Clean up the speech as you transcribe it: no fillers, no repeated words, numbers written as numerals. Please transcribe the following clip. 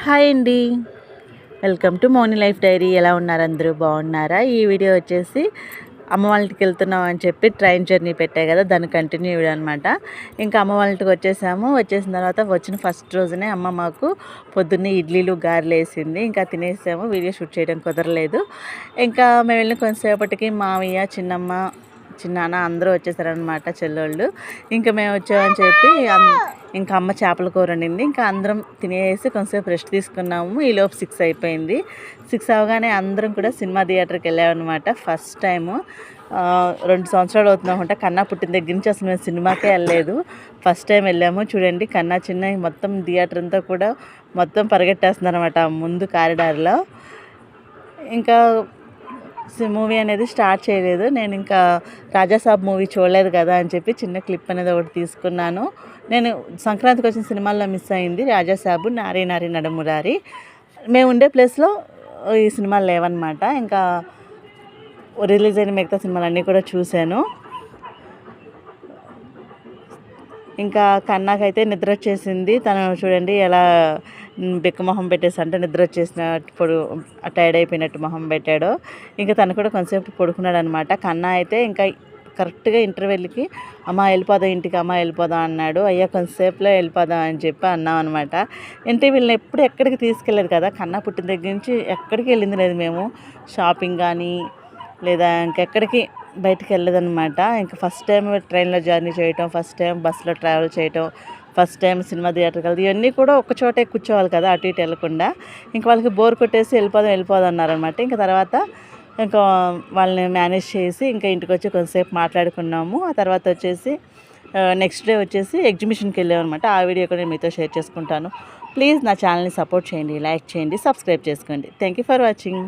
Hi అండి, welcome to Moni life dairy. ఎలా ఉన్నారు? అందరూ బాగున్నారా? ఈ వీడియో వచ్చేసి అమ్మ వాళ్ళ ఇంటికి వెళ్తున్నాం అని చెప్పి ట్రైన్ జర్నీ పెట్టాయి కదా, దాని కంటిన్యూ వీడియో అనమాట. ఇంకా అమ్మ వాళ్ళ ఇంటికి వచ్చేసాము. వచ్చేసిన తర్వాత వచ్చిన ఫస్ట్ రోజునే అమ్మ మాకు పొద్దున్నే ఇడ్లీలు గారెలు వేసింది. ఇంకా తినేసాము. వీడియో షూట్ చేయడం కుదరలేదు. ఇంకా మేము వెళ్ళిన కొంతసేపటికి మామయ్య, చిన్నమ్మ, చిన్నాన్న అందరూ వచ్చేసారనమాట, చెల్లెళ్ళు. ఇంకా మేము వచ్చామని చెప్పి ఇంకా అమ్మ చేపల కూర వండింది. ఇంకా అందరం తినేసి కొంతసేపు రెస్ట్ తీసుకున్నాము. ఈలోపు 6 అయిపోయింది. 6 అవగానే అందరం కూడా సినిమా థియేటర్కి వెళ్ళామన్నమాట. ఫస్ట్ టైము 2 సంవత్సరాలు అవుతుందనుకుంటా, కన్నా పుట్టిన దగ్గర నుంచి అసలు మేము సినిమాకే వెళ్ళలేదు. ఫస్ట్ టైం వెళ్ళాము. చూడండి, కన్నా చిన్న మొత్తం థియేటర్ అంతా కూడా మొత్తం పరిగెట్టేస్తున్నారు అనమాట ముందు కారిడార్లో. ఇంకా మూవీ అనేది స్టార్ట్ చేయలేదు. నేను ఇంకా రాజాసాబ్ మూవీ చూడలేదు కదా అని చెప్పి చిన్న క్లిప్ అనేది ఒకటి తీసుకున్నాను. నేను సంక్రాంతికి వచ్చిన సినిమాల్లో మిస్ అయింది రాజాసాబు, నారీ నారీ నడుమురారి. మేము ఉండే ప్లేస్లో ఈ సినిమాలు లేవన్నమాట. ఇంకా రిలీజ్ అయిన మిగతా సినిమాలన్నీ కూడా చూశాను. ఇంకా కన్నాకైతే నిద్ర వచ్చేసింది. తను చూడండి ఎలా బెక్క మొహం పెట్టేసి, అంటే నిద్ర వచ్చేసినప్పుడు టైర్డ్ అయిపోయినట్టు మొహం పెట్టాడు. ఇంకా తను కూడా కొంతసేపు పడుకున్నాడు అనమాట. కన్నా అయితే ఇంకా కరెక్ట్గా ఇంటర్వెల్కి అమ్మ వెళ్ళిపోదాం ఇంటికి, అమ్మ వెళ్ళిపోదాం అన్నాడు. అయ్యా కొంతసేపులో వెళ్ళిపోదాం అని చెప్పి అన్నాం అనమాట. అంటే వీళ్ళని ఎప్పుడు ఎక్కడికి తీసుకెళ్ళలేదు కదా, కన్నా పుట్టిన దగ్గర నుంచి ఎక్కడికి వెళ్ళింది లేదు మేము. షాపింగ్ కానీ లేదా ఇంకెక్కడికి బయటికి వెళ్ళలేదన్నమాట. ఇంకా ఫస్ట్ టైం ట్రైన్లో జర్నీ చేయటం, ఫస్ట్ టైం బస్సులో ట్రావెల్ చేయటం, ఫస్ట్ టైం సినిమా థియేటర్కి వెళ్తే ఇవన్నీ కూడా ఒక చోటే కూర్చోవాలి కదా, అటు ఇటు వెళ్ళకుండా. ఇంకా వాళ్ళకి బోర్ కొట్టేసి వెళ్ళిపోదాం అన్నారనమాట. ఇంకా తర్వాత ఇంకా వాళ్ళని మేనేజ్ చేసి ఇంకా ఇంటికి వచ్చి కొంతసేపు మాట్లాడుకున్నాము. ఆ తర్వాత వచ్చేసి నెక్స్ట్ డే వచ్చేసి ఎగ్జిబిషన్కి వెళ్ళామన్నమాట. ఆ వీడియో కూడా నేను మీతో షేర్ చేసుకుంటాను. ప్లీజ్ నా ఛానల్ని సపోర్ట్ చేయండి, లైక్ చేయండి, సబ్స్క్రైబ్ చేసుకోండి. Thank you for watching.